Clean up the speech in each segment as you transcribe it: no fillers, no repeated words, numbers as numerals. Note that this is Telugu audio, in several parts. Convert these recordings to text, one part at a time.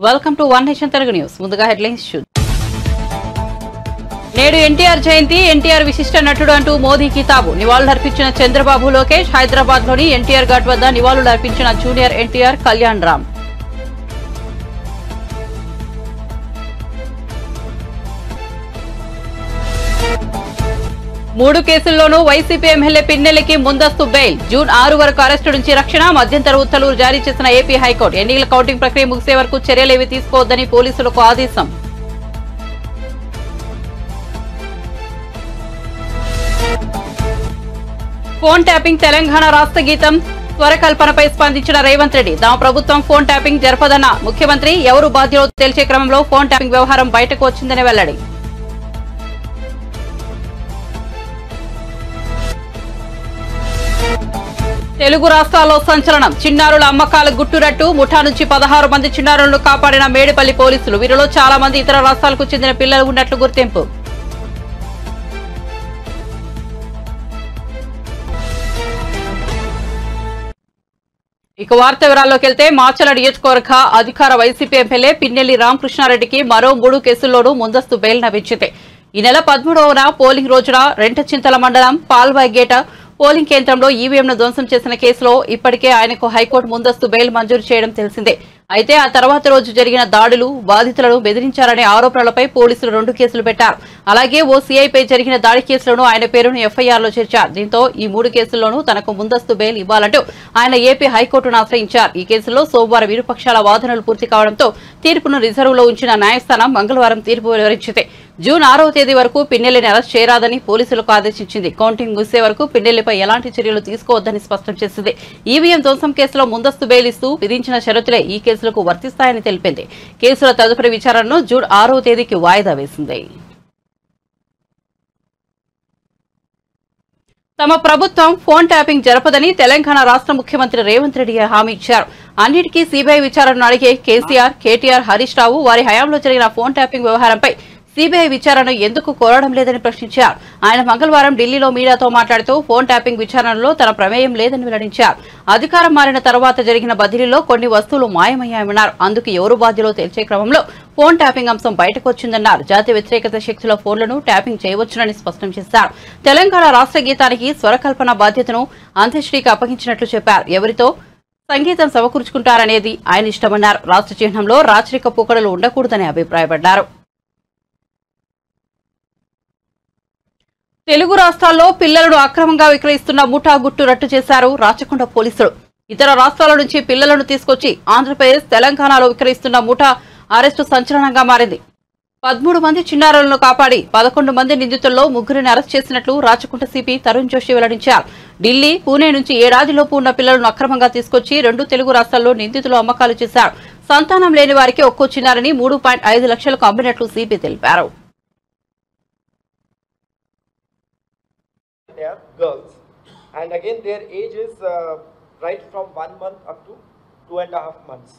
Welcome to one nation Telugu news. ముందుగా హెడ్లైన్స్ చూద్దాం. నేడు ఎన్టీఆర్ జయంతి, ఎన్టీఆర్ విశిష్ట నటుడు అంటూ మోదీ కితాబు. నివాళులర్పించిన చంద్రబాబు, లోకేష్. హైదరాబాద్ లోని ఎన్టీఆర్ ఘాట్ వద్ద నివాళులర్పించిన జూనియర్ ఎన్టీఆర్, కళ్యాణ్ రామ్. మూడు కేసుల్లోనూ వైసీపీ ఎమ్మెల్యే పిన్నెల్లికి ముందస్తు బెయిల్. జూన్ 6 వరకు అరెస్టు నుంచి రక్షణ. మధ్యంతర ఉత్తర్వులు జారీ చేసిన ఏపీ హైకోర్టు. ఎన్నికల కౌంటింగ్ ప్రక్రియ ముగిసే వరకు చర్యలేవీ తీసుకోవద్దని పోలీసులకు ఆదేశం. ఫోన్ ట్యాపింగ్ తెలంగాణ రాష్ట్ర గీతం స్వరకల్పనపై స్పందించిన రేవంత్ రెడ్డి. తమ ప్రభుత్వం ఫోన్ ట్యాపింగ్ జరపదన్న ముఖ్యమంత్రి. ఎవరు బాధ్యులో తేల్చే క్రమంలో ఫోన్ ట్యాపింగ్ వ్యవహారం బయటకు వచ్చిందని వెల్లడి. తెలుగు రాష్ట్రాల్లో సంచలనం. చిన్నారుల అమ్మకాల గుట్టురట్టు. ముఠా నుంచి 16 మంది చిన్నారులను కాపాడిన మేడిపల్లి పోలీసులు. వీరిలో చాలా మంది ఇతర రాష్ట్రాలకు చెందిన పిల్లలు ఉన్నట్లు గుర్తింపు. ఇక వార్త వివరాల్లోకి వెళ్తే, మాచల నియోజకవర్గ అధికార వైసీపీ ఎమ్మెల్యే పిన్నెల్లి రామకృష్ణారెడ్డికి మరో 3 కేసుల్లోనూ ముందస్తు బెయిల్ లభించింది. ఈ నెల 13వ పోలింగ్ రోజున రెంటచింతల మండలం పాల్వాగేట పోలింగ్ కేంద్రంలో ఈవీఎంను ధ్వంసం చేసిన కేసులో ఇప్పటికే ఆయనకు హైకోర్టు ముందస్తు బెయిల్ మంజూరు చేయడం తెలిసిందే. అయితే ఆ తర్వాత రోజు జరిగిన దాడులు, బాధితులను బెదిరించారనే ఆరోపణలపై పోలీసులు 2 కేసులు పెట్టారు. అలాగే ఓ సీఐపై జరిగిన దాడి కేసులోనూ ఆయన పేరును ఎఫ్ఐఆర్లో చేర్చారు. దీంతో ఈ 3 కేసుల్లోనూ తనకు ముందస్తు బెయిల్ ఇవ్వాలంటూ ఆయన ఏపీ హైకోర్టును ఆశ్రయించారు. ఈ కేసులో సోమవారం ఇరుపక్షాల వాదనలు పూర్తి కావడంతో తీర్పును రిజర్వులో ఉంచిన న్యాయస్థానం మంగళవారం తీర్పు వెలువరించింది. జూన్ 6వ తేదీ వరకు పిన్నెల్లిని అరెస్ట్ చేయరాదని పోలీసులకు ఆదేశించింది. కౌంటింగ్ ముగిసే వరకు పిన్నెల్లిపై ఎలాంటి చర్యలు తీసుకోవద్దని స్పష్టం చేసింది. ఈవీఎం ధ్వంసం కేసులో ముందస్తు బెయిల్ ఇస్తూ విధించిన షరతులే ఈ కేసులకు వర్తిస్తాయని తెలిపింది. కేసుల తదుపరి విచారణను జూన్ 6వ తేదీకి వాయిదా వేసింది. తమ ప్రభుత్వం ఫోన్ ట్యాపింగ్ జరపదని తెలంగాణ రాష్ట్ర ముఖ్యమంత్రి రేవంత్ రెడ్డి హామీ ఇచ్చారు. అన్నిటికీ సీబీఐ విచారణను అడిగే కేసీఆర్, కేటీఆర్, హరీష్ రావు వారి హయాంలో జరిగిన ఫోన్ ట్యాపింగ్ వ్యవహారంపై సీబీఐ విచారణ ఎందుకు కోరడం లేదని ప్రశ్నించారు. ఆయన మంగళవారం ఢిల్లీలో మీడియాతో మాట్లాడుతూ ఫోన్ ట్యాపింగ్ విచారణలో తన ప్రమేయం లేదని వెల్లడించారు. అధికారం మారిన తర్వాత జరిగిన బదిలీలో కొన్ని వస్తువులు మాయమయ్యాయన్నారు. అందుకు ఎవరు బాధ్యులో తేల్చే క్రమంలో ఫోన్ ట్యాపింగ్ అంశం బయటకు వచ్చిందన్నారు. జాతీయ వ్యతిరేకత శక్తుల ఫోన్లను ట్యాపింగ్ చేయవచ్చునని స్పష్టం చేశారు. తెలంగాణ రాష్ట్ర గీతానికి స్వరకల్పన బాధ్యతను అంత్యశ్రీకి అప్పగించినట్లు చెప్పారు. ఎవరితో సంగీతం సమకూర్చుకుంటారనేది ఆయన ఇష్టమన్నారు. రాష్ట్ర చిహ్నంలో రాచరిక పోకడలు ఉండకూడదని అభిప్రాయపడ్డారు. తెలుగు రాష్ట్రాల్లో పిల్లలను అక్రమంగా విక్రయిస్తున్న ముఠా గుట్టు రట్టు చేశారు రాచకొండ పోలీసులు. ఇతర రాష్ట్రాల నుంచి పిల్లలను తీసుకొచ్చి ఆంధ్రప్రదేశ్, తెలంగాణలో విక్రయిస్తున్న ముఠా అరెస్టు సంచలనంగా మారింది. 13 మంది చిన్నారులను కాపాడి 11 మంది నిందితుల్లో 3ని అరెస్ట్ చేసినట్లు రాచకొండ సిపి తరుణ్ జోషి వెల్లడించారు. ఢిల్లీ, పూణే నుంచి ఏడాదిలోపు ఉన్న పిల్లలను అక్రమంగా తీసుకొచ్చి 2 తెలుగు రాష్ట్రాల్లో నిందితులు అమ్మకాలు చేశారు. సంతానం లేని వారికి ఒక్కో చిన్నారిని 3.5 లక్షలకు అమ్మినట్లు సిపి తెలిపారు. They are girls, and again their age is right from 1 month up to 2.5 months.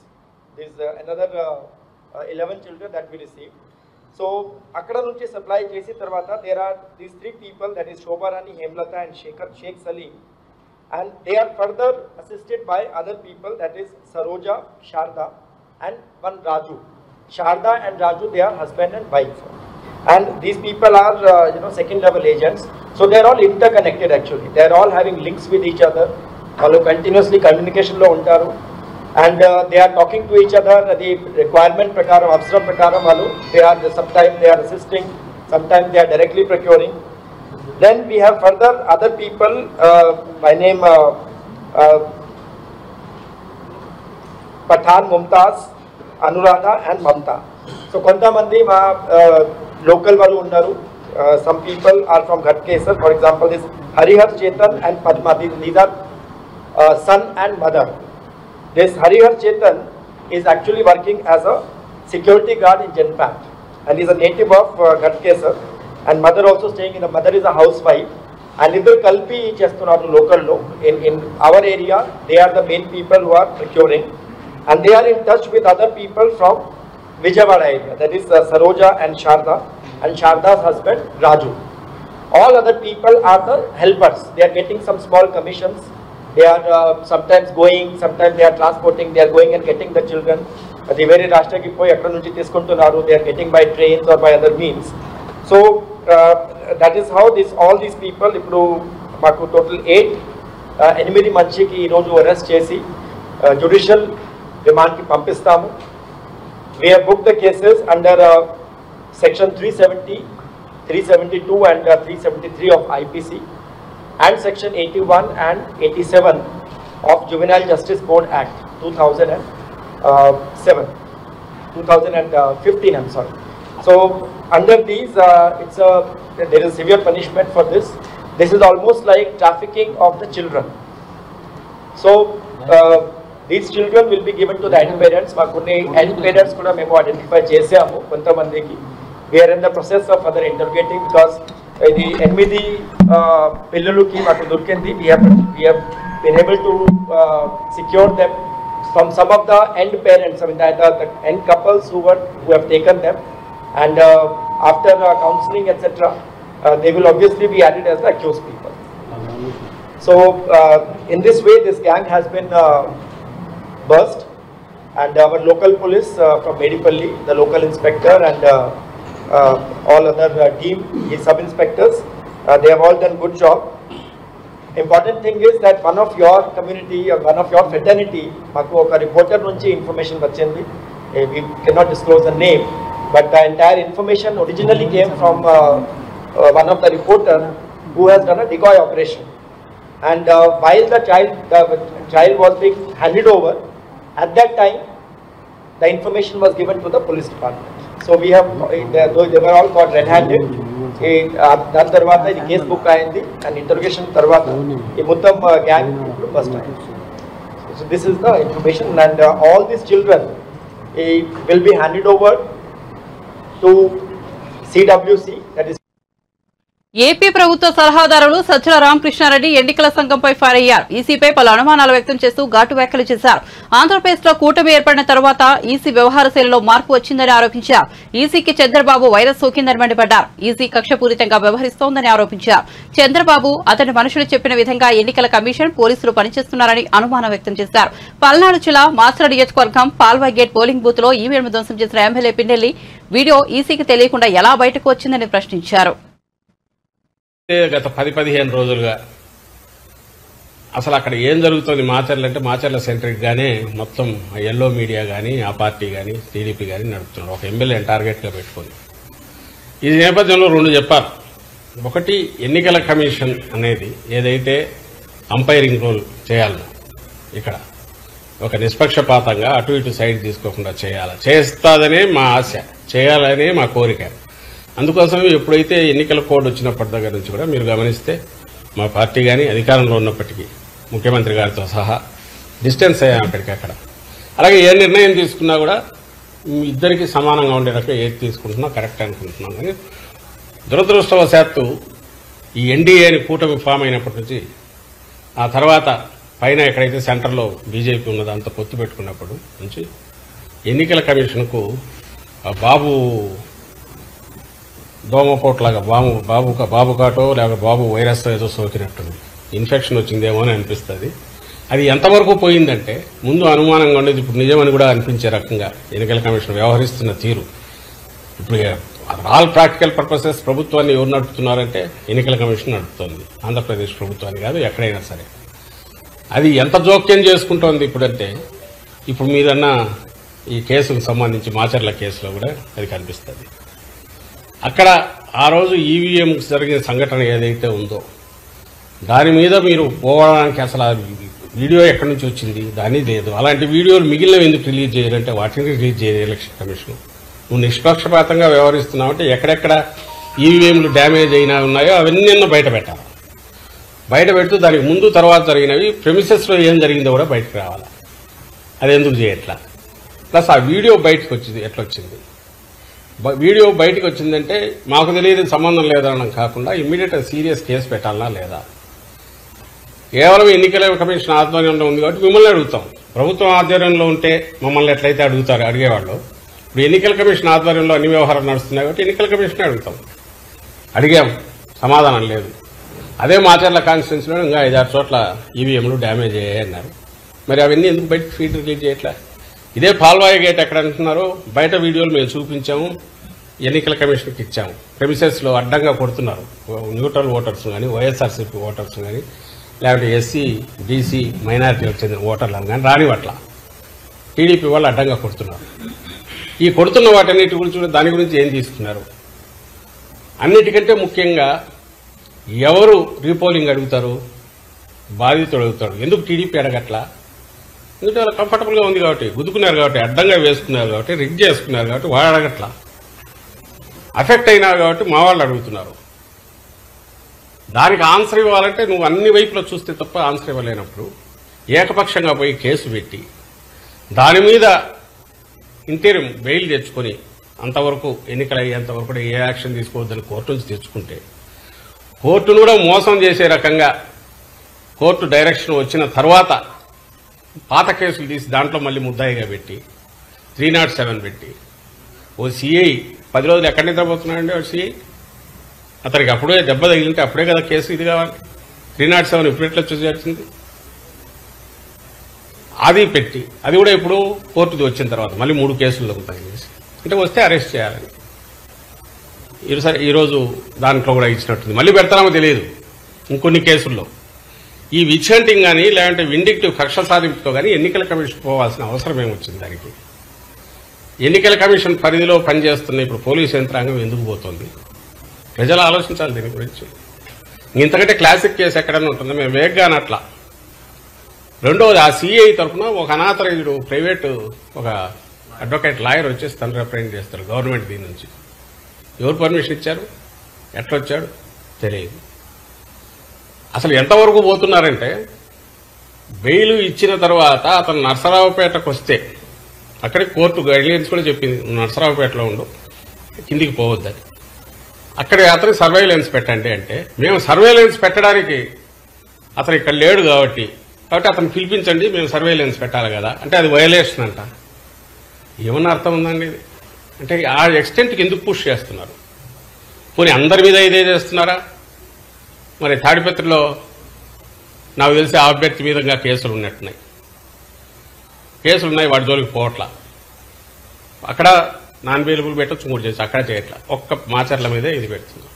There is another 11 children that we received. So akkada nunchi supply chesi tarvata there are these 3 people, that is Shobha Rani, Hemlata and Sheikh Salim, and they are further assisted by other people, that is Saroja, Sharda and one Raju. Sharda and Raju, they are husband and wife, and these people are second level agents. So they are all interconnected actually. They are all having links with each other. All continuously communication lo untaru, and they are talking to each other. The requirement prakaram, avsaram prakaram valu, they are sometimes they are assisting, sometimes they are directly procuring. Then we have further other people by name Pathan, Mumtaz, Anuradha and Mamta. So konta mandi ma local valu unnaru. Some people are from Ghatkesar. For example, this Harihar Chetan and Padma, these are son and mother. This Harihar Chetan is actually working as a security guard in Genpact, and he is a native of Ghatkesar, and mother also staying in the mother is a housewife. And idhar kalpi chestunnaru local lo in our area. They are the main people who are procuring, and they are in touch with other people from Vijayawada area, that is Saroja and Sharda, and Sharda's husband Raju. All other people are the helpers. They are getting some small commissions. They are sometimes going, sometimes they are transporting, they are going and getting the children. అది వేరే రాష్ట్రానికి పోయి ఎక్కడ నుంచి తీసుకుంటున్నారు, they are getting by trains or by other means. So that is how all these people ఇప్పుడు మాకు టోటల్ 8 మందికి ఈరోజు అరెస్ట్ చేసి జ్యుడిషియల్ రిమాండ్కి పంపిస్తాము. We have booked the cases under section 370, 372 and 373 of IPC and section 81 and 87 of Juvenile Justice Code Act 2015, I'm sorry. So under these, there is severe punishment for this. This is almost like trafficking of the children. So these children will be given to the end parents. Makunni end parents kuda memo identify chesamu kontamandiki. We are in the process of further interrogating because the 8 pillaluki maku dorkindi. We have been able to secure them from some of the end parents. I mean the end couples who have taken them, and after counselling etc. They will obviously be added as the accused people. So in this way this gang has been burst, and our local police from Medipalli, the local inspector and all other team, the sub inspectors, they have all done good job. Important thing is that one of your community or one of your fraternity, maku oka reporter nunchi information vachindi. We cannot disclose the name, but the entire information originally came from one of the reporter who has done a decoy operation, and while the child was being handed over, at that time the information was given to the police department. So we have they were all caught red-handed. దాని తర్వాత ఇది కేసు బుక్ అయింది, అండ్ ఇంటర్వ్యూషన్ తర్వాత ఈ మొత్తం గ్యాంగ్ బస్ట్ అయింది. So this is the information, and all these children will be handed over to CWC, that is AP ప్రభుత్వ సలహాదారులు సజ్జల రామకృష్ణారెడ్డి ఎన్నికల సంఘంపై ఫైర్ అయ్యారు. ఈసీపై పలు అనుమానాలు వ్యక్తం చేస్తూ ఘాటు వ్యాఖ్యలు చేశారు. ఆంధ్రప్రదేశ్లో కూటమి ఏర్పడిన తర్వాత ఈసీ వ్యవహార శైలిలో మార్పు వచ్చిందని ఆరోపించారు. ఈసీకి చంద్రబాబు వైరస్ సోకిందని మండిపడ్డారు. ఈసీ కక్షపూరితంగా వ్యవహరిస్తోందని ఆరోపించారు. చంద్రబాబు అతని మనుషులు చెప్పిన విధంగా ఎన్నికల కమిషన్ పోలీసులు పనిచేస్తున్నారని అనుమానం వ్యక్తం చేశారు. పల్నాడు జిల్లా మాచర్ల నియోజకవర్గం పాల్వాయి గేట్ పోలింగ్ బూత్ లో ఈవీఎం ధ్వంసం చేసిన ఎమ్మెల్యే పిన్నెల్లి వీడియో ఈసీకి తెలియకుండా ఎలా బయటకు వచ్చిందని ప్రశ్నించారు. గత 10-15 రోజులుగా అసలు అక్కడ ఏం జరుగుతుంది మాచర్ల అంటే మాచర్ల సెంట్రిక్ గానే మొత్తం ఎల్లో మీడియా గానీ ఆ పార్టీ గానీ టీడీపీ గానీ నడుపుతున్నారు, ఒక ఎమ్మెల్యేని టార్గెట్ గా పెట్టుకుని. ఈ నేపథ్యంలో 2 చెప్పారు. ఒకటి, ఎన్నికల కమిషన్ అనేది ఏదైతే అంపైరింగ్ రోల్ చేయాలనో ఇక్కడ ఒక నిష్పక్షపాతంగా అటు ఇటు సైడ్ తీసుకోకుండా చేస్తాదనే మా ఆశ, చేయాలనే మా కోరిక. అందుకోసం ఎప్పుడైతే ఎన్నికల కోడ్ వచ్చినప్పటి దగ్గర నుంచి కూడా మీరు గమనిస్తే మా పార్టీ కానీ అధికారంలో ఉన్నప్పటికీ ముఖ్యమంత్రి గారితో సహా డిస్టెన్స్ అయ్యాం అక్కడికక్కడ. అలాగే ఏ నిర్ణయం తీసుకున్నా కూడా ఇద్దరికి సమానంగా ఉండే రకంగా ఏది తీసుకుంటున్నా కరెక్ట్ అనుకుంటున్నాం. కానీ దురదృష్టవశాత్తు ఈ ఎన్డీఏని కూటమి ఫామ్ అయినప్పటి నుంచి ఆ తర్వాత పైన ఎక్కడైతే సెంటర్లో బీజేపీ ఉన్నదో అంత పొత్తు పెట్టుకున్నప్పుడు నుంచి ఎన్నికల కమిషన్కు బాబు దోమపోట్లాగా బాబు కాటో లేక బాబు వైరస్ ఏదో సోకినట్టుంది, ఇన్ఫెక్షన్ వచ్చిందేమో అని అనిపిస్తుంది. అది ఎంతవరకు పోయిందంటే ముందు అనుమానంగా ఉండేది ఇప్పుడు నిజమని కూడా అనిపించే రకంగా ఎన్నికల కమిషన్ వ్యవహరిస్తున్న తీరు. ఇప్పుడు ఆల్ ప్రాక్టికల్ పర్పసెస్ ప్రభుత్వాన్ని ఎవరు నడుపుతున్నారంటే ఎన్నికల కమిషన్ నడుపుతోంది, ఆంధ్రప్రదేశ్ ప్రభుత్వాన్ని కాదు, ఎక్కడైనా సరే. అది ఎంత జోక్యం చేసుకుంటోంది ఇప్పుడంటే ఇప్పుడు మీరన్న ఈ కేసుకు సంబంధించి మాచర్ల కేసులో కూడా అది కనిపిస్తుంది. అక్కడ ఆ రోజు ఈవీఎం జరిగిన సంఘటన ఏదైతే ఉందో దాని మీద మీరు పోవడానికి అసలు ఆ వీడియో ఎక్కడి నుంచి వచ్చింది దాని లేదు. అలాంటి వీడియోలు మిగిలినవి ఎందుకు రిలీజ్ చేయాలంటే వాటిని రిలీజ్ చేయాలి ఎలక్షన్ కమిషన్. నువ్వు నిష్పక్షపాతంగా వ్యవహరిస్తున్నావంటే ఎక్కడెక్కడ ఈవీఎంలు డ్యామేజ్ అయినా ఉన్నాయో అవన్నీ బయట పెట్టాలి. బయట పెడుతూ దానికి ముందు తర్వాత జరిగినవి ప్రెమిసెస్లో ఏం జరిగిందో కూడా బయటకు రావాలి. అది ఎందుకు చేయట్లా? ప్లస్ ఆ వీడియో బయటకు వచ్చింది ఎట్లా వచ్చింది? వీడియో బయటకు వచ్చిందంటే మాకు తెలియదు సంబంధం లేదనడం కాకుండా ఇమ్మీడియట్ సీరియస్ కేసు పెట్టాలనా లేదా? కేవలం ఎన్నికల కమిషన్ ఆధ్వర్యంలో ఉంది కాబట్టి మిమ్మల్ని అడుగుతాం. ప్రభుత్వం ఆధ్వర్యంలో ఉంటే మమ్మల్ని ఎట్లయితే అడిగేవాళ్ళు, ఇప్పుడు ఎన్నికల కమిషన్ ఆధ్వర్యంలో అన్ని వ్యవహారాలు నడుస్తున్నాయి కాబట్టి ఎన్నికల కమిషన్ అడుగుతాం. అడిగాం, సమాధానం లేదు. అదే మాచర్ల కాన్స్టిట్యున్సీలో ఇంకా 5-6 చోట్ల ఈవీఎంలు డ్యామేజ్ అయ్యాయి అన్నారు. మరి అవన్నీ ఎందుకు బయటకు ఫీడ్ రిలీజ్ చేయట్లా? ఇదే పాల్వాయి గేట్ ఎక్కడ అంటున్నారు, బయట వీడియోలు మేము చూపించాము, ఎన్నికల కమిషన్కి ఇచ్చాము. ప్రెమిసెస్లో అడ్డంగా కొడుతున్నారు న్యూట్రల్ ఓటర్స్ కానీ, వైఎస్ఆర్సీపీ ఓటర్స్ కానీ, లేకపోతే ఎస్సీ బీసీ మైనారిటీలకు చెందిన ఓటర్లను కానీ రానివట్ల టీడీపీ వాళ్ళు అడ్డంగా కొడుతున్నారు. ఈ కొడుతున్న వాటన్నిటి గురించి దాని గురించి ఏం తీసుకున్నారు? అన్నిటికంటే ముఖ్యంగా ఎవరు రీపోలింగ్ అడుగుతారు? బాధితుడు అడుగుతాడు. ఎందుకు టీడీపీ అడగట్లా? ఎందుకంటే వాళ్ళు కంఫర్టబుల్గా ఉంది కాబట్టి, గుద్దుకున్నారు కాబట్టి, అడ్డంగా వేసుకున్నారు కాబట్టి, రిగ్ చేసుకున్నారు కాబట్టి వాళ్ళు అడగట్లా. అఫెక్ట్ అయినారు కాబట్టి మా వాళ్ళు అడుగుతున్నారు. దానికి ఆన్సర్ ఇవ్వాలంటే నువ్వు అన్ని వైపులో చూస్తే తప్ప ఆన్సర్ ఇవ్వలేనప్పుడు ఏకపక్షంగా పోయి కేసు పెట్టి దాని మీద ఇంటీరియం బెయిల్ తెచ్చుకొని అంతవరకు ఎన్నికలు అయ్యేంతవరకు కూడా ఏ యాక్షన్ తీసుకోవద్దని కోర్టు నుంచి తెచ్చుకుంటే, కోర్టును కూడా మోసం చేసే రకంగా కోర్టు డైరెక్షన్ వచ్చిన తర్వాత పాత కేసులు తీసి దాంట్లో మళ్ళీ ముద్దాయిగా పెట్టి 307 పెట్టి ఓ సిఐ 10 రోజులు ఎక్కడ నిద్రపోతున్నాడండి వాడు సిఐ? అతనికి అప్పుడే దెబ్బ తగిలింటే అప్పుడే కదా కేసు ఇది కావాలి. 307 ఇప్పుడు ఎట్లా చూసేసింది? అది పెట్టి అది కూడా ఇప్పుడు కోర్టుది వచ్చిన తర్వాత మళ్ళీ 3 కేసులు దొరుకుతాయి అంటే వస్తే అరెస్ట్ చేయాలని ఈరోజు దాంట్లో కూడా ఇచ్చినట్టుంది. మళ్ళీ పెడతామో తెలియదు ఇంకొన్ని కేసుల్లో. ఈ విచ్ హంటింగ్ కానీ లేదంటే విండిక్టివ్ కక్ష సాధింపుతో కానీ ఎన్నికల కమిషన్ పోవాల్సిన అవసరం ఏమొచ్చింది? దానికి ఎన్నికల కమిషన్ పరిధిలో పనిచేస్తున్న ఇప్పుడు పోలీసు యంత్రాంగం ఎందుకు పోతుంది? ప్రజలు ఆలోచించాలి దీని గురించి. ఇంతకంటే క్లాసిక్ కేసు ఎక్కడన్నా ఉంటుందో మేము వేగ్గా అనట్లా. రెండవది ఆ సిఐ తరఫున ఒక అనాథరైజ్డ్ ప్రైవేటు ఒక అడ్వకేట్ లాయర్ వచ్చేసి తను రిప్రజెంట్ చేస్తారు గవర్నమెంట్ దీని నుంచి. ఎవరు పర్మిషన్ ఇచ్చారు? ఎట్లొచ్చాడు తెలియదు. అసలు ఎంతవరకు పోతున్నారంటే బెయిల్ ఇచ్చిన తర్వాత అతను నర్సరావుపేటకు వస్తే అక్కడికి కోర్టు గైడ్లైన్స్ కూడా చెప్పింది, నర్సరావుపేటలో ఉండు, కిందికి పోవద్దని. అక్కడ అతనికి సర్వేలెన్స్ పెట్టండి అంటే మేము సర్వేలెన్స్ పెట్టడానికి అతను ఇక్కడ లేడు కాబట్టి అతను పిలిపించండి, మేము సర్వేలెన్స్ పెట్టాలి కదా అంటే అది వయలేషన్ అంట. ఏమన్నా అర్థం ఉందండి ఇది? అంటే ఆ ఎక్స్టెంట్కి ఎందుకు పుష్ చేస్తున్నారు? పోనీ అందరి మీద ఇదే చేస్తున్నారా? మరి తాడిపత్రిలో నాకు తెలిసి ఆ అభ్యర్థి మీద కేసులు ఉన్నట్టున్నాయి, వాడి జోలికి పోవట్లా. అక్కడ నాన్ బెయిలబుల్ పెట్టచ్చు, 3 చేసి అక్కడ చేయట్లా, ఒక్క మాచర్ల మీదే ఇది పెడుతుంది.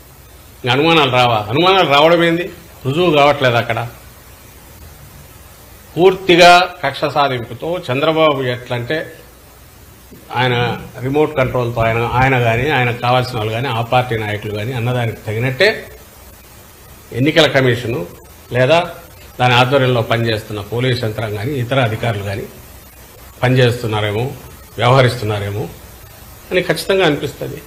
ఇంకా అనుమానాలు రావా? అనుమానాలు రావడం ఏంది? రుజువు కావట్లేదు. అక్కడ పూర్తిగా కక్ష సాధింపుతో చంద్రబాబు ఎట్లంటే ఆయన రిమోట్ కంట్రోల్తో ఆయన కానీ ఆయనకు కావాల్సిన వాళ్ళు కానీ ఆ పార్టీ నాయకులు కానీ అన్నదానికి తగినట్టే ఎన్నికల కమిషను లేదా దాని ఆధ్వర్యంలో పనిచేస్తున్న పోలీసు యంత్రాంగం కానీ ఇతర అధికారులు కానీ పనిచేస్తున్నారేమో, వ్యవహరిస్తున్నారేమో అని ఖచ్చితంగా అనిపిస్తుంది.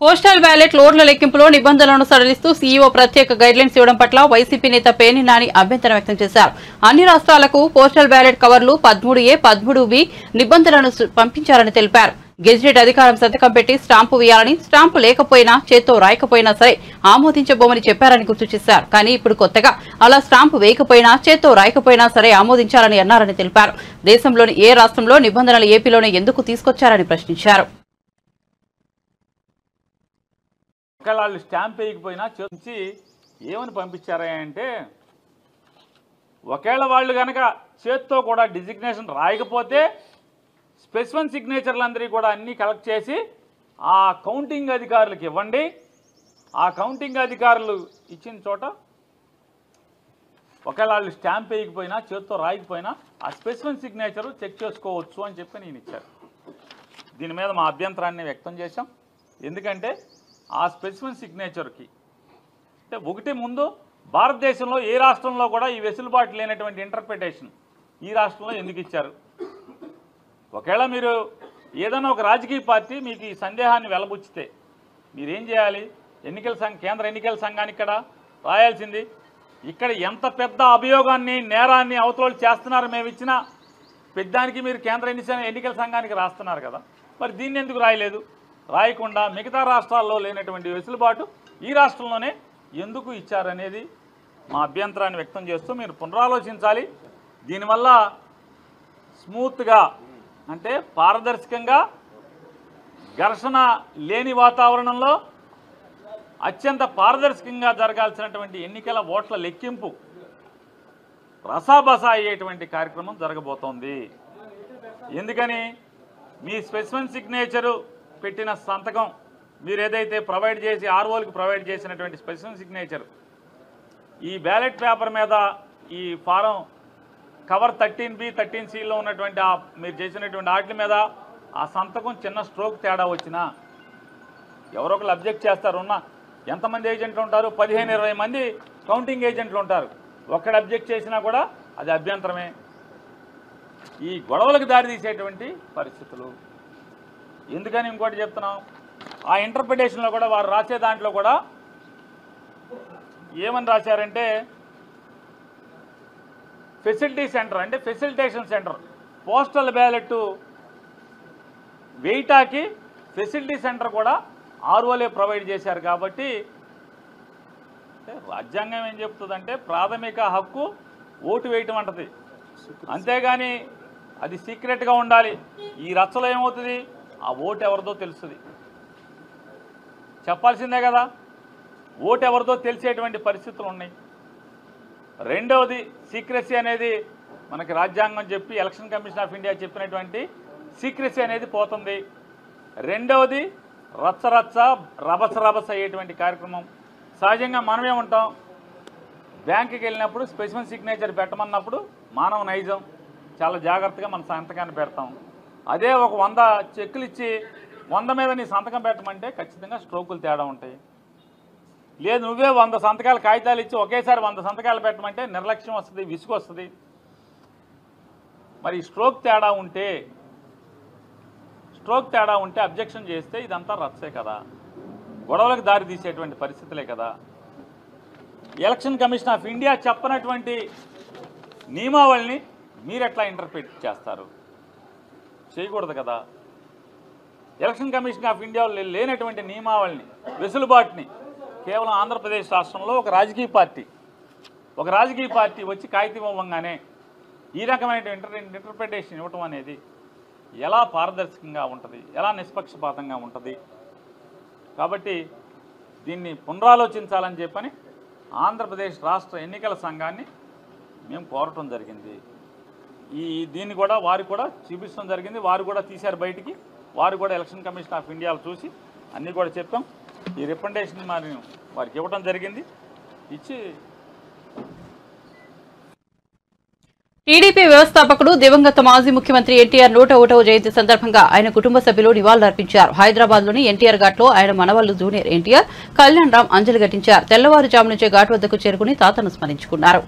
పోస్టల్ బ్యాలెట్ లోడ్ల లెక్కింపులో నిబంధనలను సడలిస్తూ సీఈఓ ప్రత్యేక గైడ్లైన్స్ ఇవ్వడం పట్ల వైసీపీ నేత పేర్ని నాని అభ్యంతరం వ్యక్తం చేశారు. అన్ని రాష్ట్రాలకు పోస్టల్ బ్యాలెట్ కవర్లు 13A, 13B నిబంధనలను పంపించారని తెలిపారు. గెజిటెడ్ అధికారం సంతకం పెట్టి స్టాంపు వేయాలని, స్టాంపు లేకపోయినా చేత్తో రాయకపోయినా సరే ఆమోదించబోమని చెప్పారని గుర్తు చేశారు. కానీ ఇప్పుడు కొత్తగా అలా స్టాంపు వేయకపోయినా చేత్తో రాయకపోయినా సరే ఆమోదించాలని అన్నారని తెలిపారు. దేశంలోని ఏ రాష్ట్రంలో నిబంధనలు ఏపీలోనే ఎందుకు తీసుకొచ్చారని ప్రశ్నించారు. వాళ్ళు స్టాంప్ వేయకపోయినా చేసి ఏమని పంపించారా అంటే, ఒకవేళ వాళ్ళు కనుక చేత్తో కూడా డిజిగ్నేషన్ రాయకపోతే స్పెసిఫిక్ సిగ్నేచర్లందరికీ కూడా అన్నీ కలెక్ట్ చేసి ఆ కౌంటింగ్ అధికారులకు ఇవ్వండి. ఆ కౌంటింగ్ అధికారులు ఇచ్చిన చోట ఒకవేళ వాళ్ళు స్టాంప్ వేయకపోయినా చేత్తో రాయకపోయినా ఆ స్పెసిఫిక్ సిగ్నేచర్ చెక్ చేసుకోవచ్చు అని చెప్పి నేను ఇచ్చారు. దీని మీద మా అభ్యంతరాన్ని వ్యక్తం చేశాం. ఎందుకంటే ఆ స్పెసిఫిక్ సిగ్నేచర్కి అంటే ఒకటి ముందు భారతదేశంలో ఏ రాష్ట్రంలో కూడా ఈ వెసులుబాటు లేనటువంటి ఇంటర్ప్రిటేషన్ ఈ రాష్ట్రంలో ఎందుకు ఇచ్చారు? ఒకవేళ మీరు ఏదైనా ఒక రాజకీయ పార్టీ మీకు ఈ సందేహాన్ని వెలబుచ్చితే మీరేం చేయాలి? కేంద్ర ఎన్నికల సంఘానికి ఇక్కడ రాయాల్సింది. ఇక్కడ ఎంత పెద్ద అభియోగాన్ని, నేరాన్ని అవతల చేస్తున్నారు మేము ఇచ్చిన పెద్దానికి మీరు కేంద్ర ఎన్నికల సంఘానికి రాస్తున్నారు కదా, మరి దీన్ని ఎందుకు రాయలేదు? రాయకుండా మిగతా రాష్ట్రాల్లో లేనటువంటి వెసులుబాటు ఈ రాష్ట్రంలోనే ఎందుకు ఇచ్చారనేది మా అభ్యంతరాన్ని వ్యక్తం చేస్తూ మీరు పునరాలోచించాలి. దీనివల్ల స్మూత్గా అంటే పారదర్శకంగా ఘర్షణ లేని వాతావరణంలో అత్యంత పారదర్శకంగా జరగాల్సినటువంటి ఎన్నికల ఓట్ల లెక్కింపు రసాబసా అయ్యేటువంటి కార్యక్రమం జరగబోతోంది. ఎందుకని మీ స్పెసిఫిక్ సిగ్నేచరు పెట్టిన సంతకం మీరు ఏదైతే ప్రొవైడ్ చేసి ఆర్ఓలకు ప్రొవైడ్ చేసినటువంటి స్పెసిఫిక్ సిగ్నేచర్ ఈ బ్యాలెట్ పేపర్ మీద ఈ ఫారం కవర్ 13B 13Cలో ఉన్నటువంటి మీరు చేసినటువంటి వాటి మీద ఆ సంతకం చిన్న స్ట్రోక్ తేడా వచ్చినా ఎవరో ఒకరు అబ్జెక్ట్ చేస్తారు. ఎంతమంది ఏజెంట్లు ఉంటారు? 15-20 మంది కౌంటింగ్ ఏజెంట్లు ఉంటారు. ఒక్కడు అబ్జెక్ట్ చేసినా కూడా అది అభ్యంతరమే. ఈ గొడవలకు దారితీసేటువంటి పరిస్థితులు. ఎందుకని ఇంకోటి చెప్తున్నాం, ఆ ఇంటర్ప్రిటేషన్లో కూడా వారు రాసే దాంట్లో కూడా ఏమని రాశారంటే ఫెసిలిటీ సెంటర్ అంటే ఫెసిలిటేషన్ సెంటర్. పోస్టల్ బ్యాలెట్ వెయిటాకి ఫెసిలిటీ సెంటర్ కూడా ఆర్ఓలే ప్రొవైడ్ చేశారు. కాబట్టి రాజ్యాంగం ఏం చెప్తుందంటే ప్రాథమిక హక్కు ఓటు వేయటం అంటది, అంతేగాని అది సీక్రెట్గా ఉండాలి. ఈ రచ్చలో ఏమవుతుంది, ఆ ఓటు ఎవరిదో తెలుస్తుంది, చెప్పాల్సిందే కదా. ఓటు ఎవరిదో తెలిసేటువంటి పరిస్థితులు ఉన్నాయి. రెండవది సీక్రెసీ అనేది మనకి రాజ్యాంగం చెప్పి ఎలక్షన్ కమిషన్ ఆఫ్ ఇండియా చెప్పినటువంటి సీక్రెసీ అనేది పోతుంది. రెండవది రచ్చరచ్చ రభస అయ్యేటువంటి కార్యక్రమం. సహజంగా మనమే ఉంటాం, బ్యాంకుకి వెళ్ళినప్పుడు స్పెసిఫిక్ సిగ్నేచర్ పెట్టమన్నప్పుడు మానవ నైజం చాలా జాగ్రత్తగా మన సంతకాన్ని పెడతాం. అదే ఒక 100 చెక్కులు ఇచ్చి 100 మీద నీ సంతకం పెట్టమంటే ఖచ్చితంగా స్ట్రోకులు తేడా ఉంటాయి. లేదు నువ్వే 100 సంతకాలు కాగితాలు ఇచ్చి ఒకేసారి 100 సంతకాలు పెట్టమంటే నిర్లక్ష్యం వస్తుంది, విసుగు వస్తుంది. మరి స్ట్రోక్ తేడా ఉంటే అబ్జెక్షన్ చేస్తే ఇదంతా రచ్చే కదా, గొడవలకు దారి తీసేటువంటి పరిస్థితులే కదా. ఎలక్షన్ కమిషన్ ఆఫ్ ఇండియా చెప్పనటువంటి నియమావళిని మీరు ఎట్లా ఇంటర్ప్రిట్ చేస్తారు? చేయకూడదు కదా. ఎలక్షన్ కమిషన్ ఆఫ్ ఇండియా లేనటువంటి నియమావళిని, వెసులుబాటుని కేవలం ఆంధ్రప్రదేశ్ రాష్ట్రంలో ఒక రాజకీయ పార్టీ వచ్చి కాగితం ఇవ్వగానే ఈ రకమైన ఇంటర్ప్రిటేషన్ ఇవ్వటం అనేది ఎలా పారదర్శకంగా ఉంటుంది, ఎలా నిష్పక్షపాతంగా ఉంటుంది? కాబట్టి దీన్ని పునరాలోచించాలని చెప్పని ఆంధ్రప్రదేశ్ రాష్ట్ర ఎన్నికల సంఘాన్ని మేము కోరటం జరిగింది. దీన్ని కూడా వారు కూడా చూపించడం జరిగింది. వారు కూడా తీశారు బయటికి. వారు కూడా ఎలక్షన్ కమిషన్ ఆఫ్ ఇండియాలో చూసి అన్నీ కూడా చెప్పాం. ఈ రిప్రజెంటేషన్ మరి వారికి ఇవ్వడం జరిగింది. ఇచ్చి టీడీపీ వ్యవస్థాపకుడు దివంగత మాజీ ముఖ్యమంత్రి ఎన్టీఆర్ 101వ జయంతి సందర్భంగా ఆయన కుటుంబ సభ్యులు నివాళులర్పించారు. హైదరాబాద్లోని ఎన్టీఆర్ ఘాట్లో ఆయన మనవళ్లు జూనియర్ ఎన్టీఆర్, కళ్యాణ్ రామ్ అంజలి ఘటించారు. తెల్లవారుజాము నుంచే ఘాట్ వద్దకు చేరుకుని తాతను స్మరించుకున్నారు.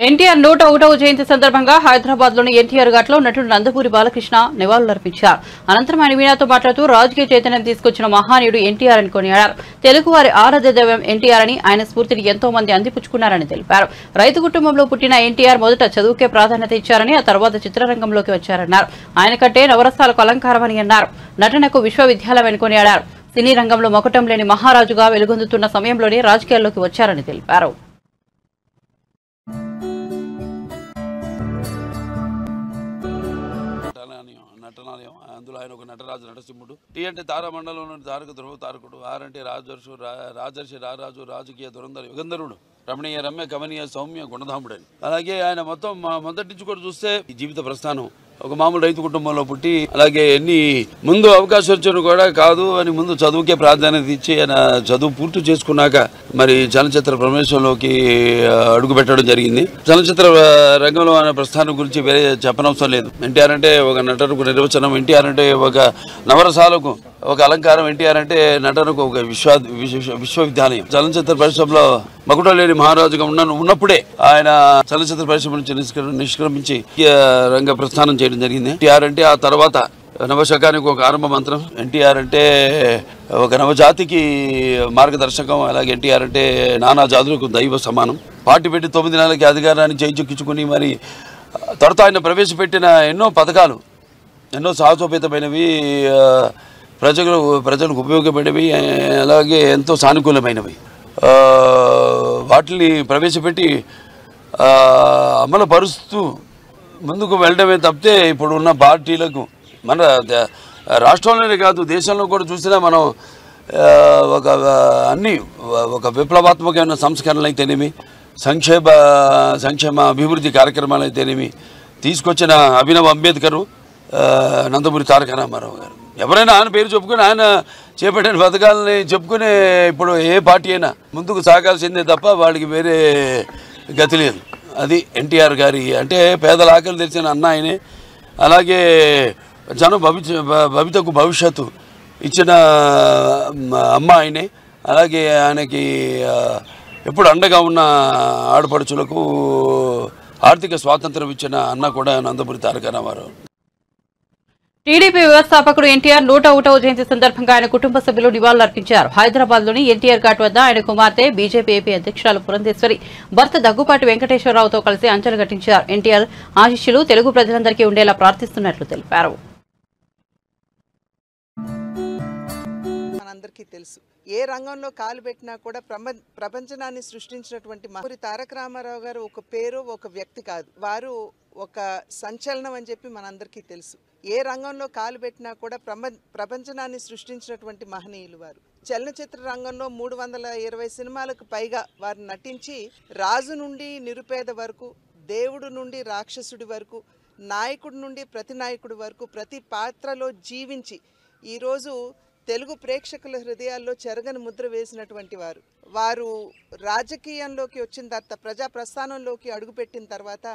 ఎన్టీఆర్ 101వ జయంతి సందర్భంగా హైదరాబాద్లోని ఎన్టీఆర్ ఘాట్లో నటుడు నందమూరి బాలకృష్ణ నివాళులర్పించారు. అనంతరం ఆయన మీడియాతో మాట్లాడుతూ రాజకీయ చైతన్యం తీసుకొచ్చిన మహానీయుడు ఎన్టీఆర్ అని కొనియాడారు. తెలుగువారి ఆరాధ్య దైవం ఎన్టీఆర్ అని, ఆయన స్ఫూర్తిని ఎంతో మంది అందిపుచ్చుకున్నారని తెలిపారు. రైతు కుటుంబంలో పుట్టిన ఎన్టీఆర్ మొదట చదువుకే ప్రాధాన్యత ఇచ్చారని, ఆ తర్వాత చిత్రరంగంలోకి వచ్చారన్నారు. ఆయన కంటే నవరసాలకు అలంకారమని అన్నారు. నటనకు విశ్వవిద్యాలయం కొనియాడారు. సినీ రంగంలో మొకటం లేని మహారాజుగా వెలుగొందుతున్న సమయంలోనే రాజకీయాల్లోకి వచ్చారని తెలిపారు. నటనాలయం, అందులో ఆయన ఒక నటరాజు నటసింహుడు. టీ అంటే తారామండలంలో తారక ధ్రువ తారకుడు. ఆర్ అంటే రాజర్షి రారాజు రాజకీయ దురంధర యుగంధరుడు, రమణీయ రమ్య కమనీయ సౌమ్య గుణధాముడని. అలాగే ఆయన మొత్తం మొదటి నుంచి కూడా చూస్తే ఈ జీవిత ప్రస్థానం ఒక మామూలు రైతు కుటుంబంలో పుట్టి, అలాగే ముందు అవకాశం వచ్చాను కూడా కాదు అని ముందు చదువుకే ప్రాధాన్యత ఇచ్చి ఆయన చదువు పూర్తి చేసుకున్నాక మరి చలనచిత్ర ప్రవేశంలోకి అడుగు పెట్టడం జరిగింది. చలనచిత్ర రంగంలో ఆయన ప్రస్థానం గురించి వేరే చెప్పనవసరం లేదు. ఎన్టీఆర్ అంటే ఒక నటనకు నిర్వచనం, ఎన్టీఆర్ అంటే ఒక నవరసాలకు ఒక అలంకారం, ఎన్టీఆర్ అంటే నటనకు ఒక విశ్వవిద్యాలయం. చలనచిత్ర పరిశ్రమలో మకుటం లేని మహారాజుగా ఉన్నప్పుడే ఆయన చలనచిత్ర పరిశ్రమ నుంచి నిష్క్రమించి రంగ ప్రస్థానం చేయడం జరిగింది. ఎన్టీఆర్ అంటే ఆ తర్వాత నవశకానికి ఒక ఆరంభ మంత్రం. ఎన్టీఆర్ అంటే ఒక నవజాతికి మార్గదర్శకం. అలాగే ఎన్టీఆర్ అంటే నానా జాతులకు దైవ సమానం. పార్టీ పెట్టి 9 నెలలకి అధికారాన్ని చేయించుకుని మరి తర్వాత ఆయన ప్రవేశపెట్టిన ఎన్నో పథకాలు ఎన్నో సాహసోపేతమైనవి, ప్రజలకు ఉపయోగపడేవి, అలాగే ఎంతో సానుకూలమైనవి. వాటిని ప్రవేశపెట్టి అమలుపరుస్తూ ముందుకు వెళ్ళడమే తప్పితే ఇప్పుడు ఉన్న పార్టీలకు మన రాష్ట్రంలోనే కాదు దేశంలో కూడా చూసినా మనం ఒక విప్లవాత్మకమైన సంస్కరణలు అయితేనేమి, సంక్షేమ అభివృద్ధి కార్యక్రమాలు అయితేనేమి తీసుకొచ్చిన అభినవ్ అంబేద్కర్, నందమూరి తారక రామారావు గారు, ఎవరైనా ఆయన పేరు చెప్పుకుని ఆయన చేపట్టిన పథకాలని చెప్పుకునే ఇప్పుడు ఏ పార్టీ అయినా ముందుకు సాగాల్సిందే తప్ప వాడికి వేరే గతి లేదు. అది ఎన్టీఆర్ గారి అంటే పేదల ఆకలి తెలిసిన అన్న ఆయనే. అలాగే భవితకు భవిష్యత్తు ఇచ్చిన అమ్మ ఆయనే. అలాగే ఆయనకి ఎప్పుడు అండగా ఉన్న ఆడపడుచులకు ఆర్థిక స్వాతంత్రం ఇచ్చిన అన్న కూడా నందమూరి తారక రామారావు. టీడీపీ వ్యవస్థాపకుడు ఎన్టీఆర్ 101వ జయంతి సందర్భంగా ఆయన కుటుంబ సభ్యులు నివాళులర్పించారు. హైదరాబాద్ లోని ఎన్టీఆర్ ఘాట్ వద్ద ఆయన కుమార్తె బీజేపీ ఏపీ అధ్యక్షురాలు పురంధేశ్వరి భర్త దగ్గుపాటి వెంకటేశ్వరరావుతో కలిసి అంచెలు ఘటించారు. ఎన్టీఆర్ ఆశీస్సులు తెలుగు ప్రజలందరికీ ఉండేలా ప్రార్థిస్తున్నట్లు తెలిపారు. మనందరికీ తెలుసు, ఏ రంగంలో కాలు పెట్టినా కూడా ప్రపంచనాన్ని సృష్టించినటువంటి నందమూరి తారక రామారావు గారు ఒక పేరు, ఒక వ్యక్తి కాదు. వారు ఒక సంచలనం అని చెప్పి మనందరికీ తెలుసు. ఏ రంగంలో కాలు పెట్టినా కూడా ప్రపంచనాన్ని సృష్టించినటువంటి మహనీయులు వారు. చలనచిత్ర రంగంలో 320 సినిమాలకు పైగా వారు నటించి రాజు నుండి నిరుపేద వరకు, దేవుడు నుండి రాక్షసుడి వరకు, నాయకుడి నుండి ప్రతి నాయకుడి వరకు ప్రతి పాత్రలో జీవించి ఈరోజు తెలుగు ప్రేక్షకుల హృదయాల్లో చెరగని ముద్ర వేసినటువంటి వారు రాజకీయంలోకి వచ్చిన తర్వాత, ప్రజా ప్రస్థానంలోకి అడుగుపెట్టిన తర్వాత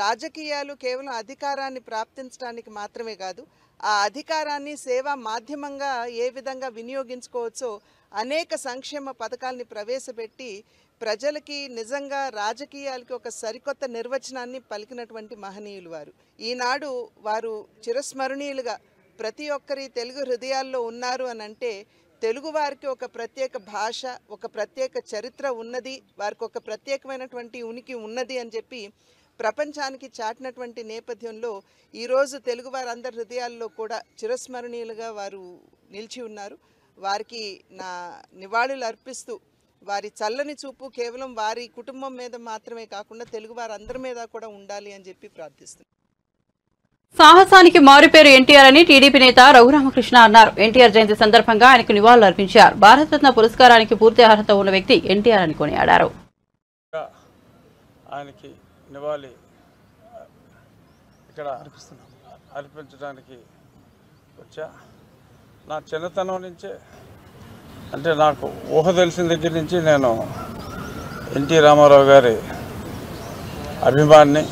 రాజకీయాలు కేవలం అధికారాన్ని ప్రాప్తించడానికి మాత్రమే కాదు, ఆ అధికారాన్ని సేవా మాధ్యమంగా ఏ విధంగా వినియోగించుకోవచ్చో అనేక సంక్షేమ పథకాలని ప్రవేశపెట్టి ప్రజలకి నిజంగా రాజకీయాలకి ఒక సరికొత్త నిర్వచనాన్ని పలికినటువంటి మహనీయులు వారు. ఈనాడు వారు చిరస్మరణీయులుగా ప్రతి ఒక్కరి తెలుగు హృదయాల్లో ఉన్నారు అని అంటే తెలుగు వారికి ఒక ప్రత్యేక భాష, ఒక ప్రత్యేక చరిత్ర ఉన్నది, వారికి ఒక ప్రత్యేకమైనటువంటి ఉనికి ఉన్నది అని చెప్పి ప్రపంచానికి చాటినటువంటి నేపథ్యంలో ఈరోజు తెలుగు వారందరి హృదయాల్లో కూడా చిరస్మరణీయులుగా వారు నిలిచి ఉన్నారు. వారికి నా నివాళులు అర్పిస్తూ వారి చల్లని చూపు కేవలం వారి కుటుంబం మీద మాత్రమే కాకుండా తెలుగు వారందరి మీద కూడా ఉండాలి అని చెప్పి ప్రార్థిస్తున్నాను. సాహసానికి మారుపేరు ఎన్టీఆర్ అని టీడీపీ నేత రఘురామకృష్ణ అన్నారు. ఎన్టీఆర్ జయంతి సందర్భంగా ఆయనకు నివాళులు అర్పించారు. భారతరత్న పురస్కారానికి పూర్తి అర్హత ఉన్న వ్యక్తి ఎన్టీఆర్ అని కొనియాడారు. ఆయనకి నివాళి ఇక్కడ అర్పించడానికి వచ్చా. నా చిన్నతనం నుంచే అంటే నాకు ఊహ తెలిసిన దగ్గర నుంచి నేను ఎన్టీ రామారావు గారి అభిమాని.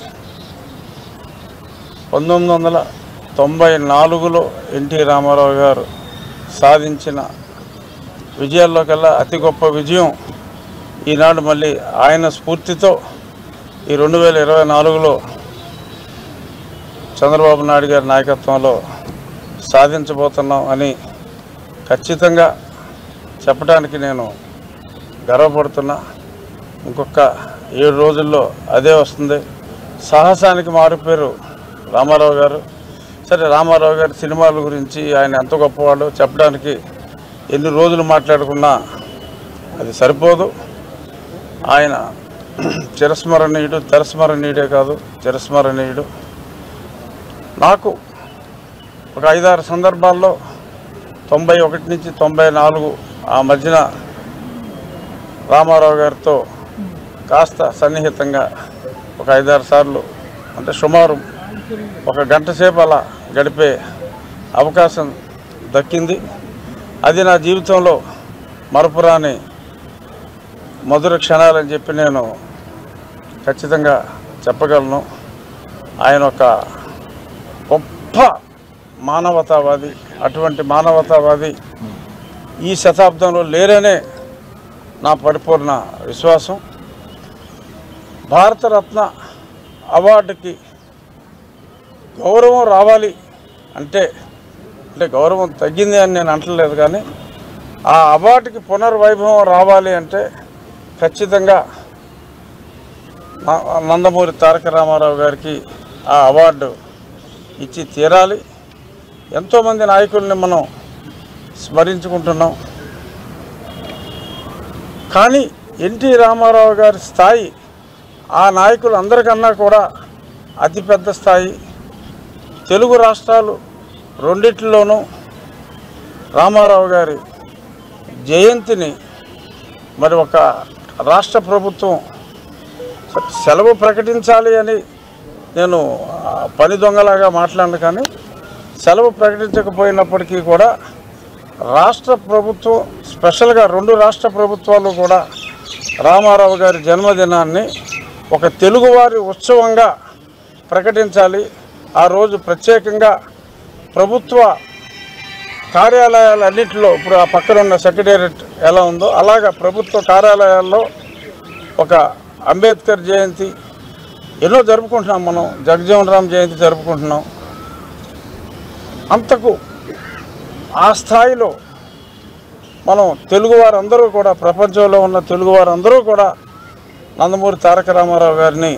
1994లో ఎన్టీ రామారావు గారు సాధించిన విజయాల్లో కల్లా అతి గొప్ప విజయం ఈనాడు మళ్ళీ ఆయన స్ఫూర్తితో ఈ 2024లో చంద్రబాబు నాయుడు గారి నాయకత్వంలో సాధించబోతున్నాం అని ఖచ్చితంగా చెప్పడానికి నేను గర్వపడుతున్నా. ఇంకొక 7 రోజుల్లో అదే వస్తుంది. సాహసానికి మారుపేరు రామారావు గారు. సరే, రామారావు గారి సినిమాల గురించి ఆయన ఎంత గొప్పవాడో చెప్పడానికి ఎన్ని రోజులు మాట్లాడుకున్నా అది సరిపోదు. ఆయన చిరస్మరణీయుడు, తిరస్మరణీయుడే కాదు చిరస్మరణీయుడు. నాకు ఒక 5-6 సందర్భాల్లో 91 నుంచి 94 ఆ మధ్యన రామారావు గారితో కాస్త సన్నిహితంగా ఒక 5-6 సార్లు అంటే సుమారు 1 గంట సేపు అలా గడిపే అవకాశం దక్కింది. అది నా జీవితంలో మరపురాని మధుర క్షణాలని చెప్పి నేను ఖచ్చితంగా చెప్పగలను. ఆయన ఒక గొప్ప మానవతావాది. అటువంటి మానవతావాది ఈ శతాబ్దంలో లేరనే నా పరిపూర్ణ విశ్వాసం. భారతరత్న అవార్డుకి గౌరవం రావాలి అంటే అంటే గౌరవం తగ్గింది అని నేను అంటలేదు, కానీ ఆ అవార్డుకి పునర్వైభవం రావాలి అంటే ఖచ్చితంగా నందమూరి తారక రామారావు గారికి ఆ అవార్డు ఇచ్చి తీరాలి. ఎంతోమంది నాయకుల్ని మనం స్మరించుకుంటున్నాం, కానీ ఎన్టీ రామారావు గారి స్థాయి ఆ నాయకులు అందరికన్నా కూడా అతిపెద్ద స్థాయి. తెలుగు రాష్ట్రాలు రెండిట్లోనూ రామారావు గారి జయంతిని మరి ఒక రాష్ట్ర ప్రభుత్వం సెలవు ప్రకటించాలి అని నేను పని దొంగలాగా మాట్లాడను, కానీ సెలవు ప్రకటించకపోయినప్పటికీ కూడా రాష్ట్ర ప్రభుత్వం స్పెషల్గా 2 రాష్ట్ర ప్రభుత్వాలు కూడా రామారావు గారి జన్మదినాన్ని ఒక తెలుగువారి ఉత్సవంగా ప్రకటించాలి. ఆ రోజు ప్రత్యేకంగా ప్రభుత్వ కార్యాలయాలన్నింటిలో, ఇప్పుడు ఆ పక్కన ఉన్న సెక్రటేరియట్ ఎలా ఉందో అలాగా ప్రభుత్వ కార్యాలయాల్లో ఒక అంబేద్కర్ జయంతి ఎన్నో జరుపుకుంటున్నాం, మనం జగజీవన్ రామ్ జయంతి జరుపుకుంటున్నాం. అంతకు ఆ స్థాయిలో మనం తెలుగువారందరూ కూడా, ప్రపంచంలో ఉన్న తెలుగువారందరూ కూడా నందమూరి తారక రామారావు గారిని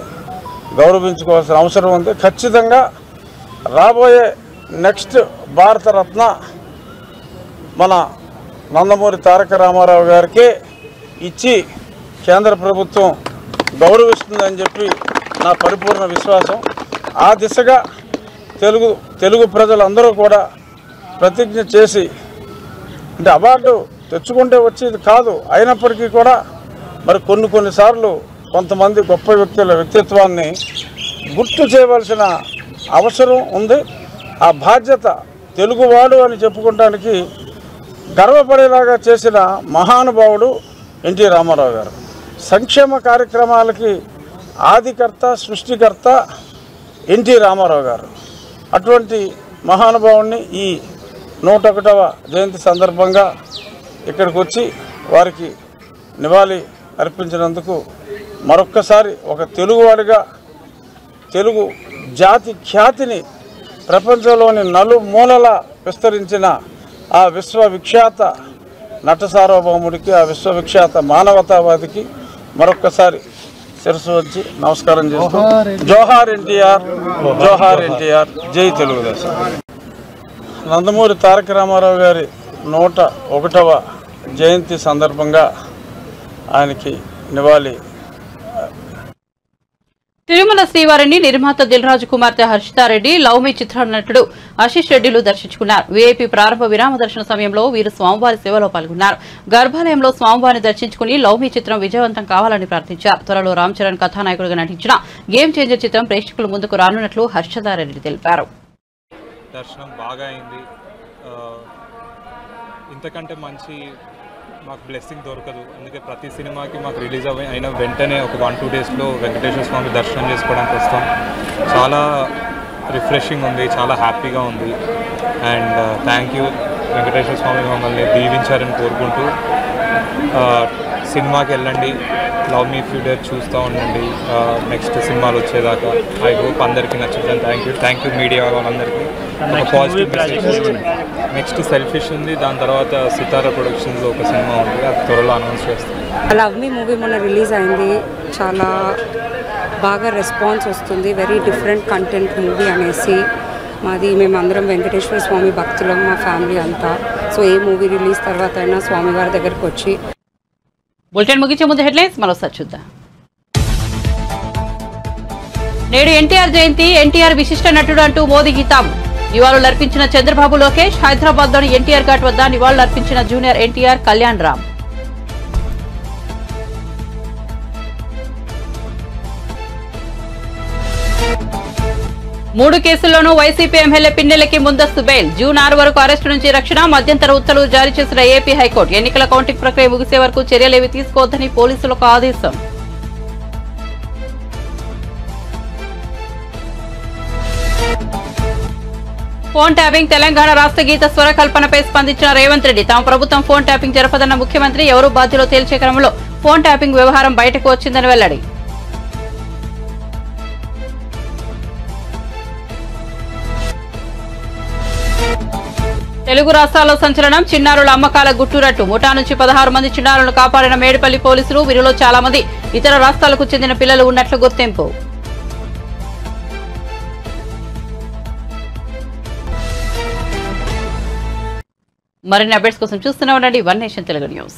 గౌరవించుకోవాల్సిన అవసరం ఉంది. ఖచ్చితంగా రాబోయే నెక్స్ట్ భారతరత్న మన నందమూరి తారక రామారావు గారికే ఇచ్చి కేంద్ర ప్రభుత్వం గౌరవిస్తుందని చెప్పి నా పరిపూర్ణ విశ్వాసం. ఆ దిశగా తెలుగు ప్రజలందరూ కూడా ప్రతిజ్ఞ చేసి, అంటే అవార్డు తెచ్చుకుంటే వచ్చేది కాదు, అయినప్పటికీ కూడా మరి కొన్నిసార్లు కొంతమంది గొప్ప వ్యక్తుల వ్యక్తిత్వాన్ని గుర్తు చేయవలసిన అవసరం ఉంది. ఆ బాధ్యత తెలుగువాడు అని చెప్పుకోవడానికి గర్వపడేలాగా చేసిన మహానుభావుడు ఎన్టీ రామారావు గారు. సంక్షేమ కార్యక్రమాలకి ఆదికర్త, సృష్టికర్త ఎన్టీ రామారావు గారు. అటువంటి మహానుభావుడిని ఈ 101వ జయంతి సందర్భంగా ఇక్కడికి వచ్చి వారికి నివాళి అర్పించినందుకు మరొక్కసారి ఒక తెలుగువాడిగా తెలుగు జాతి ఖ్యాతిని ప్రపంచంలోని నలుమూలలా విస్తరించిన ఆ విశ్వవిఖ్యాత నట సార్వభౌముడికి, ఆ విశ్వవిఖ్యాత మానవతావాదికి మరొక్కసారి శిరస్సు వచ్చి నమస్కారం చేస్తూ జోహార్ ఎన్టీఆర్, జోహార్ ఎన్టీఆర్, జై తెలుగుదేశం. నందమూరి తారక రామారావు గారి 101వ జయంతి సందర్భంగా ఆయనకి నివాళి. తిరుమల శ్రీవారిని నిర్మాత దిల్రాజు కుమార్తె హర్షితారెడ్డి, లవ్ మీ చిత్ర నటుడు ఆశీష్ రెడ్డిలు దర్శించుకున్నారు. వీఐపీ ప్రారంభ విరామ దర్శన సమయంలో వీరు స్వామివారి సేవలో పాల్గొన్నారు. గర్భాలయంలో స్వామివారిని దర్శించుకుని లవ్ మీ చిత్రం విజయవంతం కావాలని ప్రార్థించారు. త్వరలో రామ్ చరణ్ కథానాయకుడిగా నటించిన గేమ్ చేంజర్ చిత్రం ప్రేక్షకుల ముందుకు రానున్నట్లు హర్షితారెడ్డి తెలిపారు. దర్శనం బాగా అయింది. ఇంతకంటే మంచి మాకు బ్లెస్సింగ్ దొరకదు. అందుకే ప్రతి సినిమాకి మాకు రిలీజ్ అయిన వెంటనే ఒక 1-2 డేస్లో వెంకటేశ్వర స్వామి దర్శనం చేసుకోవడానికి వస్తాం. చాలా రిఫ్రెషింగ్ ఉంది, చాలా హ్యాపీగా ఉంది. అండ్ థ్యాంక్ యూ వెంకటేశ్వర స్వామి మమ్మల్ని దీవించారని కోరుకుంటూ సినిమాకి వెళ్ళండి, లవ్ మీ ఫ్యూ డేస్ చూస్తూ ఉండండి నెక్స్ట్ సినిమాలు వచ్చేదాకా. ఐ హోప్ అందరికీ నచ్చుతుంది. థ్యాంక్ యూ మీడియా వాళ్ళందరికీ. ఒక పాజిటివ్ మెసేజ్. నెక్స్ట్ సెల్ఫిష్ ఉంది, దాని తర్వాత సితారా ప్రొడక్షన్స్లో ఒక సినిమా ఉంది, అది త్వరలో అనౌన్స్ చేస్తాం. లవ్ మీ మూవీ మొన్న రిలీజ్ అయింది, చాలా బాగా రెస్పాన్స్ వస్తుంది. వెరీ డిఫరెంట్ కంటెంట్ మూవీ అనేసి. మేమందరం వెంకటేశ్వర స్వామి భక్తులం, మా ఫ్యామిలీ అంతా. సో ఏ మూవీ రిలీజ్ తర్వాత అయినా స్వామివారి దగ్గరికి వచ్చి. బులెటిన్ ముగించే ముందు హెడ్లైన్స్ మరోసారి చూద్దాం. నేడు ఎన్టీఆర్ జయంతి, ఎన్టీఆర్ విశిష్ట నటుడు అంటూ మోదీ హితాము. నివాళులర్పించిన చంద్రబాబు లోకేష్, హైదరాబాద్లోని ఎన్టీఆర్ ఘాట్ వద్ద నివాళులర్పించిన జూనియర్ ఎన్టీఆర్ కళ్యాణ్ రామ్. మూడు కేసుల్లోనూ వైసీపీ ఎమ్మెల్యే పిన్నెలకి ముందస్తు బెయిల్. జూన్ 6 వరకు అరెస్టు నుంచి రక్షణ. మధ్యంతర ఉత్తర్వులు జారీ చేసిన ఏపీ హైకోర్టు. ఎన్నికల కౌంటింగ్ ప్రక్రియ ముగిసే వరకు చర్యలేవి తీసుకోవద్దని పోలీసులకు ఆదేశం. ఫోన్ ట్యాపింగ్, తెలంగాణ రాష్ట్ర గీత స్వరకల్పనపై స్పందించిన రేవంత్ రెడ్డి. తమ ప్రభుత్వం ఫోన్ ట్యాపింగ్ జరపదన్న ముఖ్యమంత్రి. ఎవరు బాధ్యులో తేల్చే క్రమంలో ఫోన్ ట్యాపింగ్ వ్యవహారం బయటకు వచ్చిందని వెల్లడి. తెలుగు రాష్ట్రాల్లో సంచలనం చిన్నారుల అమ్మకాల గుట్టురట్టు ముఠా నుంచి 16 మంది చిన్నారులను కాపాడిన మేడిపల్లి పోలీసులు వీరిలో చాలా మంది ఇతర రాష్ట్రాలకు చెందిన పిల్లలు ఉన్నట్లు గుర్తింపు మరిన్ని అప్డేట్స్ కోసం చూస్తూనే ఉండండి వన్ నేషన్ తెలుగు న్యూస్